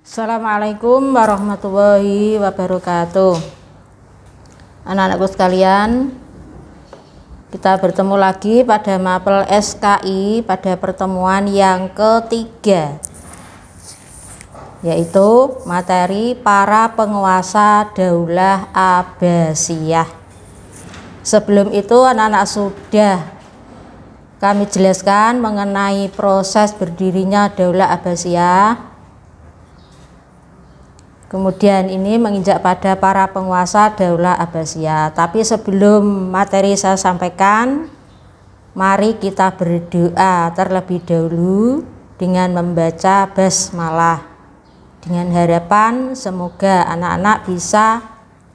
Assalamualaikum warahmatullahi wabarakatuh. Anak-anakku sekalian, kita bertemu lagi pada mapel SKI pada pertemuan yang ketiga, yaitu materi para penguasa Daulah Abbasiyah. Sebelum itu anak-anak sudah kami jelaskan mengenai proses berdirinya Daulah Abbasiyah. Kemudian ini menginjak pada para penguasa Daulah Abbasiyah. Tapi sebelum materi saya sampaikan, mari kita berdoa terlebih dahulu dengan membaca basmalah, dengan harapan semoga anak-anak bisa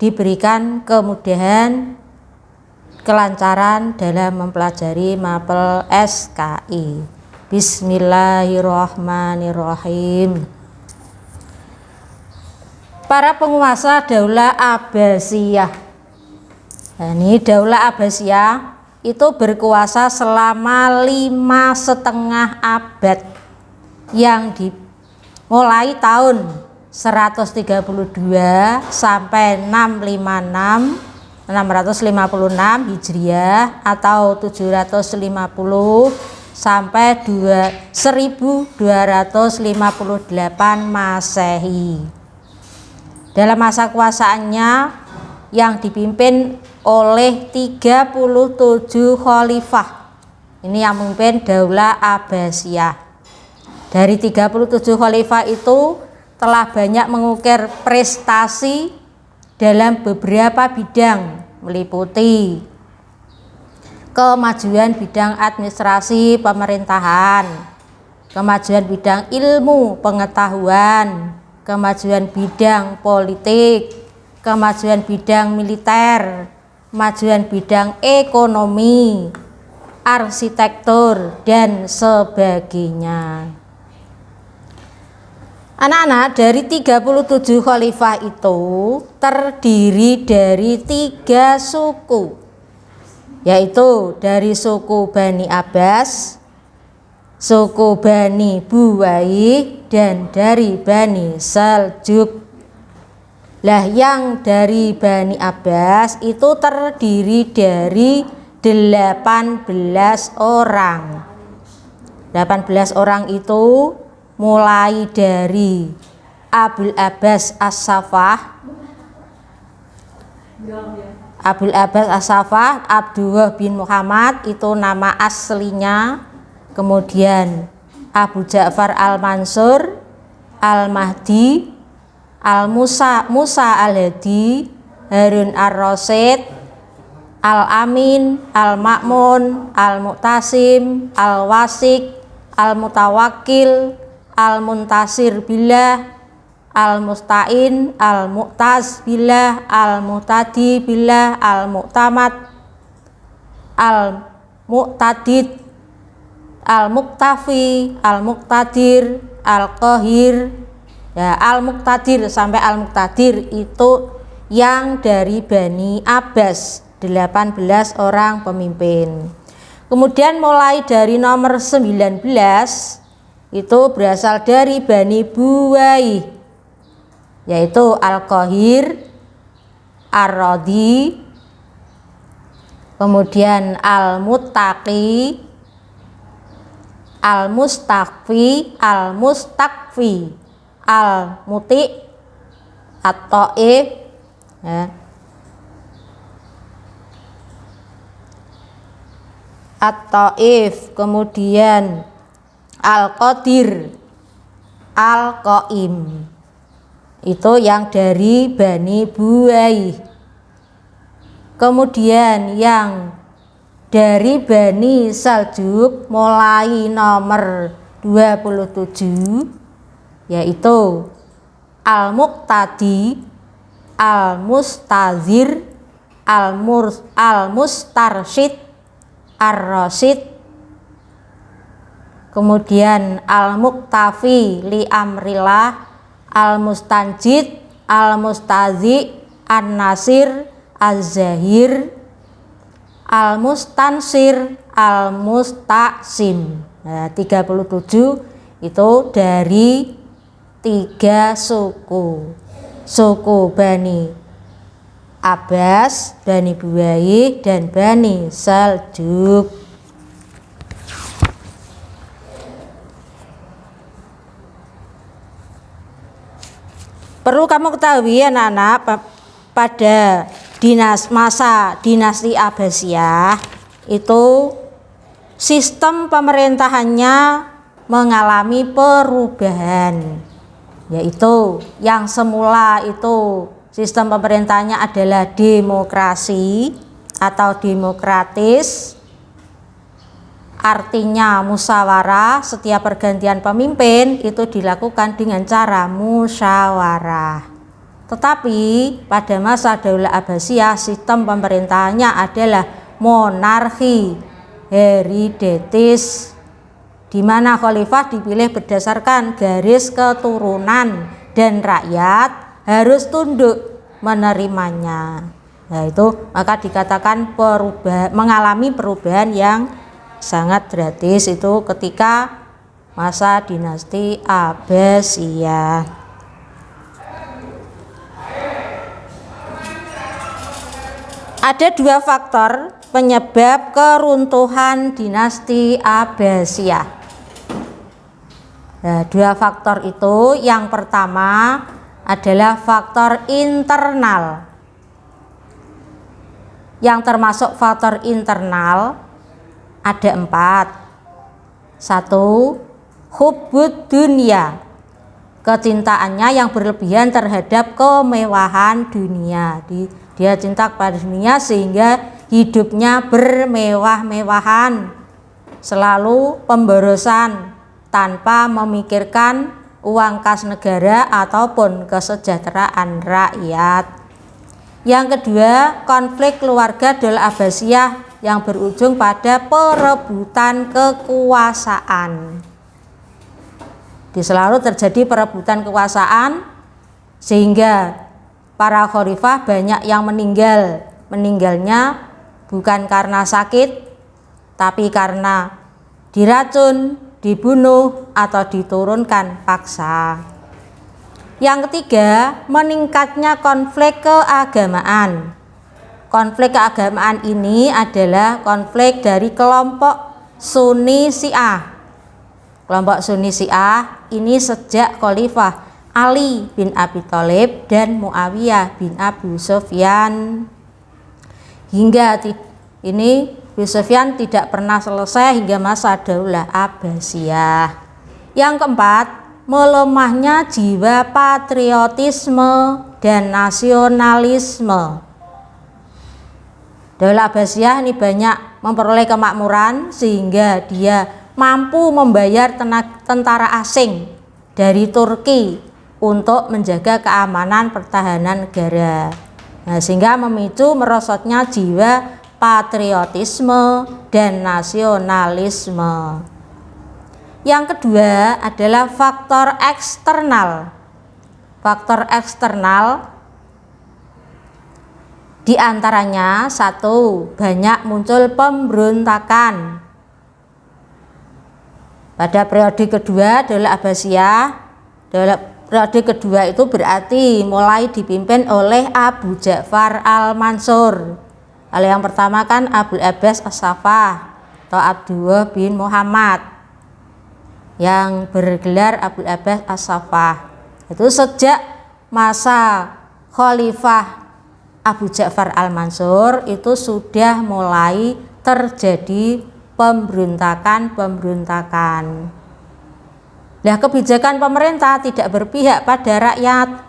diberikan kemudahan, kelancaran dalam mempelajari mapel SKI. Bismillahirrahmanirrahim. Para penguasa Daulah Abbasiyah. Nah, ini Daulah Abbasiyah itu berkuasa selama 5,5 abad, yang dimulai tahun 132 sampai 656 Hijriah atau 750 sampai 1258 Masehi. Dalam masa kuasaannya yang dipimpin oleh 37 khalifah. Ini yang memimpin Daulah Abbasiyah. Dari 37 khalifah itu telah banyak mengukir prestasi dalam beberapa bidang, meliputi kemajuan bidang administrasi pemerintahan, kemajuan bidang ilmu pengetahuan, kemajuan bidang politik, kemajuan bidang militer, kemajuan bidang ekonomi, arsitektur, dan sebagainya. Anak-anak, dari 37 khalifah itu terdiri dari 3 suku, yaitu dari suku Bani Abbas, suku Bani Buwaih, dan dari Bani Saljuk. Lah, yang dari Bani Abbas itu terdiri dari 18 orang. 18 orang itu mulai dari Abul Abbas As-Saffah, Abdullah bin Muhammad itu nama aslinya. Kemudian Abu Ja'far Al-Mansur, Al-Mahdi, Musa Al-Hadi, Harun Ar-Rasyid, Al-Amin, Al-Ma'mun, Al-Mu'tasim, Al-Wasik, Al-Mutawakil, Al-Muntasir Billah, Al-Musta'in, Al-Mu'taz Billah, Al-Mu'tadi Billah, Al-Mu'tamad, Al-Mu'tadid, Al-Muktafi, Al-Muktadir, Al-Qahir. Ya, Al-Muktadir sampai Al-Muktadir itu yang dari Bani Abbas, 18 orang pemimpin. Kemudian mulai dari nomor 19 itu berasal dari Bani Buwaih, yaitu Al-Qahir, Ar-Radi, kemudian Al-Muttaqi, Al-Mustakfi, Al-Mustakfi, Al-Muti, At-Taif, ya. At-Taif, kemudian Al-Qadir, Al-Qaim. Itu yang dari Bani Buwaih. Kemudian yang dari Bani Saljuk mulai nomor 27, yaitu Al-Muqtadi, Al-Mustazir, Al-Mustarsyid, Ar-Rasyid, kemudian Al-Muktafi li Amrillah, Al-Mustanjid, Al-Mustazi, An-Nasir, Az-Zahir, Al-Mustansir, Al-Mustaqsim. Nah, 37 itu dari 3 suku. Suku Bani Abbas, Bani Buwaih, dan Bani Saljuk. Perlu kamu ketahui anak-anak, pada masa dinasti Abbasiyah itu sistem pemerintahannya mengalami perubahan, yaitu yang semula itu sistem pemerintahnya adalah demokrasi atau demokratis, artinya musyawarah. Setiap pergantian pemimpin itu dilakukan dengan cara musyawarah. Tetapi pada masa Daulah Abbasiyah sistem pemerintahannya adalah monarki hereditaris, di mana khalifah dipilih berdasarkan garis keturunan dan rakyat harus tunduk menerimanya. Nah, itu maka dikatakan mengalami perubahan yang sangat drastis itu ketika masa dinasti Abbasiyah. Ada 2 faktor penyebab keruntuhan dinasti Abbasiyah. Nah, 2 faktor itu, yang pertama adalah faktor internal. Yang termasuk faktor internal ada 4. 1. Hubbud dunia, kecintaannya yang berlebihan terhadap kemewahan dunia. Dia cinta kepada dunia sehingga hidupnya bermewah-mewahan, selalu pemborosan tanpa memikirkan uang kas negara ataupun kesejahteraan rakyat. Yang kedua, konflik keluarga Daulah Abbasiyah yang berujung pada perebutan kekuasaan. Selalu terjadi perebutan kekuasaan sehingga para khalifah banyak yang meninggalnya bukan karena sakit, tapi karena diracun, dibunuh, atau diturunkan paksa. Yang ketiga, meningkatnya konflik keagamaan. Konflik keagamaan ini adalah konflik dari kelompok Sunni Syiah. Kelompok Sunni Syiah ini sejak Khalifah Ali bin Abi Thalib dan Muawiyah bin Abu Sufyan. Hingga ini Abu Sufyan tidak pernah selesai hingga masa Daulah Abbasiyah. Yang keempat, melemahnya jiwa patriotisme dan nasionalisme. Daulah Abbasiyah ini banyak memperoleh kemakmuran sehingga dia mampu membayar tentara asing dari Turki untuk menjaga keamanan pertahanan negara. Nah, sehingga memicu merosotnya jiwa patriotisme dan nasionalisme. Yang kedua adalah faktor eksternal. Faktor eksternal diantaranya 1. Banyak muncul pemberontakan. Pada periode kedua Daulah Abbasiyah, periode kedua itu berarti mulai dipimpin oleh Abu Ja'far al-Mansur. Kalau yang pertama kan Abul Abbas As-Saffah atau Abdullah bin Muhammad yang bergelar Abul Abbas As-Saffah. Itu sejak masa Khalifah Abu Ja'far al-Mansur itu sudah mulai terjadi pemberontakan. Nah, kebijakan pemerintah tidak berpihak pada rakyat,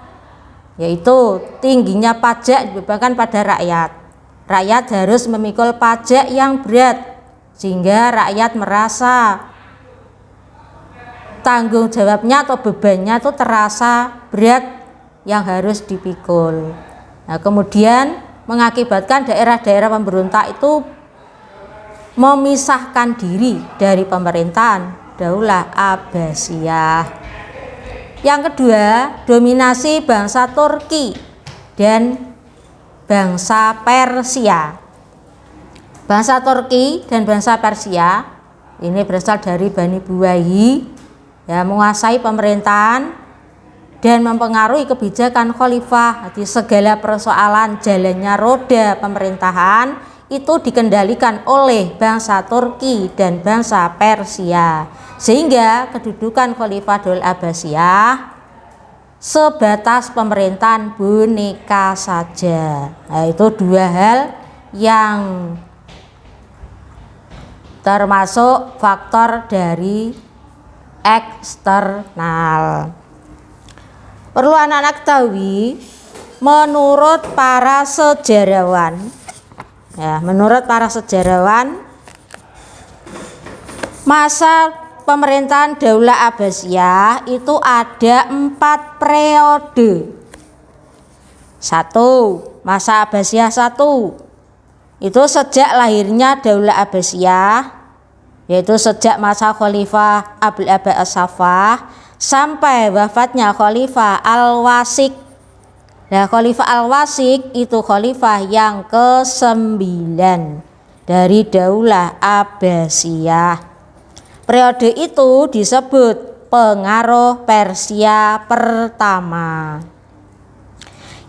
yaitu tingginya pajak dibebankan pada rakyat. Rakyat harus memikul pajak yang berat sehingga rakyat merasa tanggung jawabnya atau bebannya itu terasa berat yang harus dipikul. Nah, kemudian mengakibatkan daerah-daerah pemberontak itu memisahkan diri dari pemerintahan Daulah Abbasiyah. Yang kedua, dominasi bangsa Turki dan bangsa Persia. Bangsa Turki dan bangsa Persia ini berasal dari Bani Buwaih, ya, menguasai pemerintahan dan mempengaruhi kebijakan khalifah. Di segala persoalan jalannya roda pemerintahan itu dikendalikan oleh bangsa Turki dan bangsa Persia, sehingga kedudukan Khalifah Daulatul Abbasiyah sebatas pemerintahan boneka saja. Nah, itu dua hal yang termasuk faktor dari eksternal. Perlu anak-anak ketahui, menurut para sejarawan, masa pemerintahan Daulah Abbasiyah itu ada 4 periode. 1. Masa Abbasiyah 1 itu sejak lahirnya Daulah Abbasiyah, yaitu sejak masa Khalifah Abil Abbas As-Saffah sampai wafatnya Khalifah Al-Wasik. Nah, Khalifah Al-Wasik itu khalifah yang ke-9 dari Daulah Abbasiyah. Periode itu disebut pengaruh Persia pertama.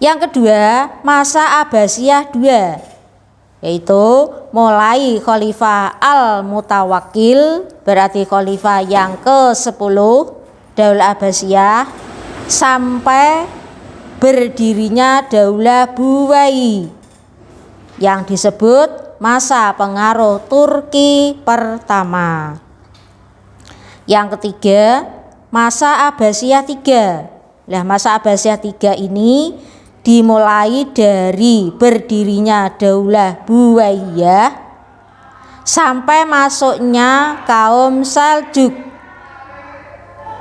Yang kedua, masa Abbasiyah 2, yaitu mulai Khalifah Al-Mutawakkil, berarti khalifah yang ke-10 Daulah Abbasiyah, sampai berdirinya Daulah Buwai yang disebut masa pengaruh Turki pertama. Yang ketiga, masa Abbasiyah 3. Nah, masa Abbasiyah 3 ini dimulai dari berdirinya Daulah Buwaiyah sampai masuknya kaum Saljuk.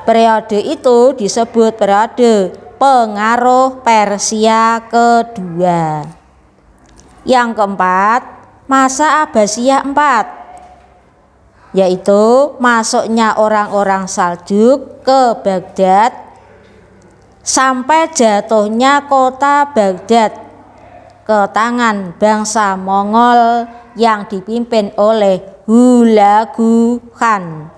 Periode itu disebut periode pengaruh Persia kedua. Yang keempat, masa Abbasiyah 4, yaitu masuknya orang-orang Saljuk ke Baghdad sampai jatuhnya kota Baghdad ke tangan bangsa Mongol yang dipimpin oleh Hulagu Khan.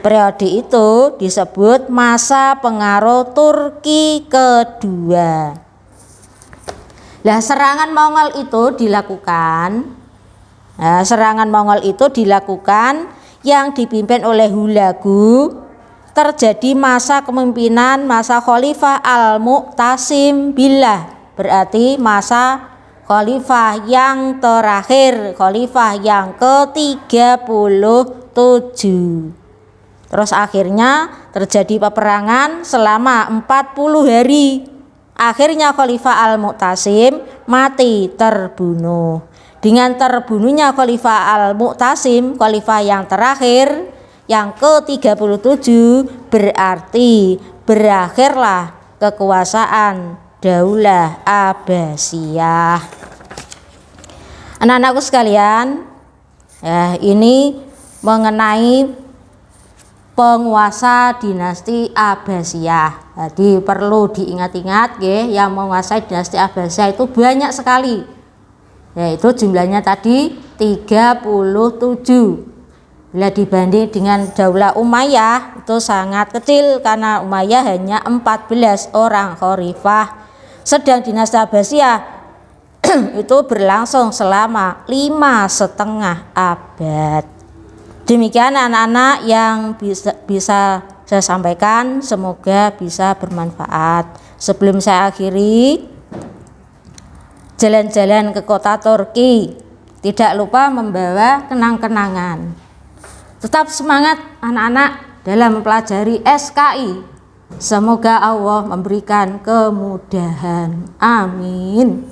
Periode itu disebut masa pengaruh Turki kedua. Nah, serangan Mongol itu dilakukan yang dipimpin oleh Hulagu. Terjadi masa kepemimpinan masa Khalifah Al-Mu'tasim Billah, berarti masa khalifah yang terakhir, khalifah yang ke-37. Terus akhirnya terjadi peperangan selama 40 hari. Akhirnya Khalifah Al-Mu'tasim mati terbunuh. Dengan terbunuhnya Khalifah Al-Mu'tasim, khalifah yang terakhir, yang ke-37, berarti berakhirlah kekuasaan Daulah Abbasiyah. Anak-anakku sekalian, ini mengenai penguasa dinasti Abbasiyah. Jadi perlu diingat-ingat yang menguasai dinasti Abbasiyah itu banyak sekali. Yaitu jumlahnya tadi 37. Bila dibanding dengan Daulah Umayyah itu sangat kecil, karena Umayyah hanya 14 orang khalifah. Sedang dinasti Abbasiyah itu berlangsung selama 5,5 abad. Demikian anak-anak yang bisa saya sampaikan, semoga bisa bermanfaat. Sebelum saya akhiri, jalan-jalan ke kota Turki, tidak lupa membawa kenang-kenangan. Tetap semangat anak-anak dalam mempelajari SKI. Semoga Allah memberikan kemudahan. Amin.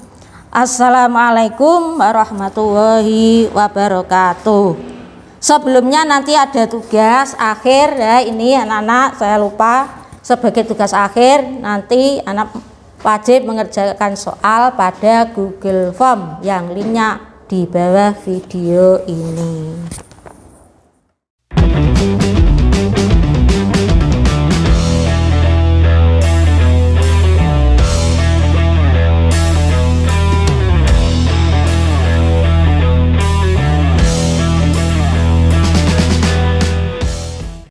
Assalamualaikum warahmatullahi wabarakatuh. Sebelumnya nanti ada tugas akhir ini anak-anak, saya lupa, sebagai tugas akhir nanti anak wajib mengerjakan soal pada Google Form yang linknya di bawah video ini.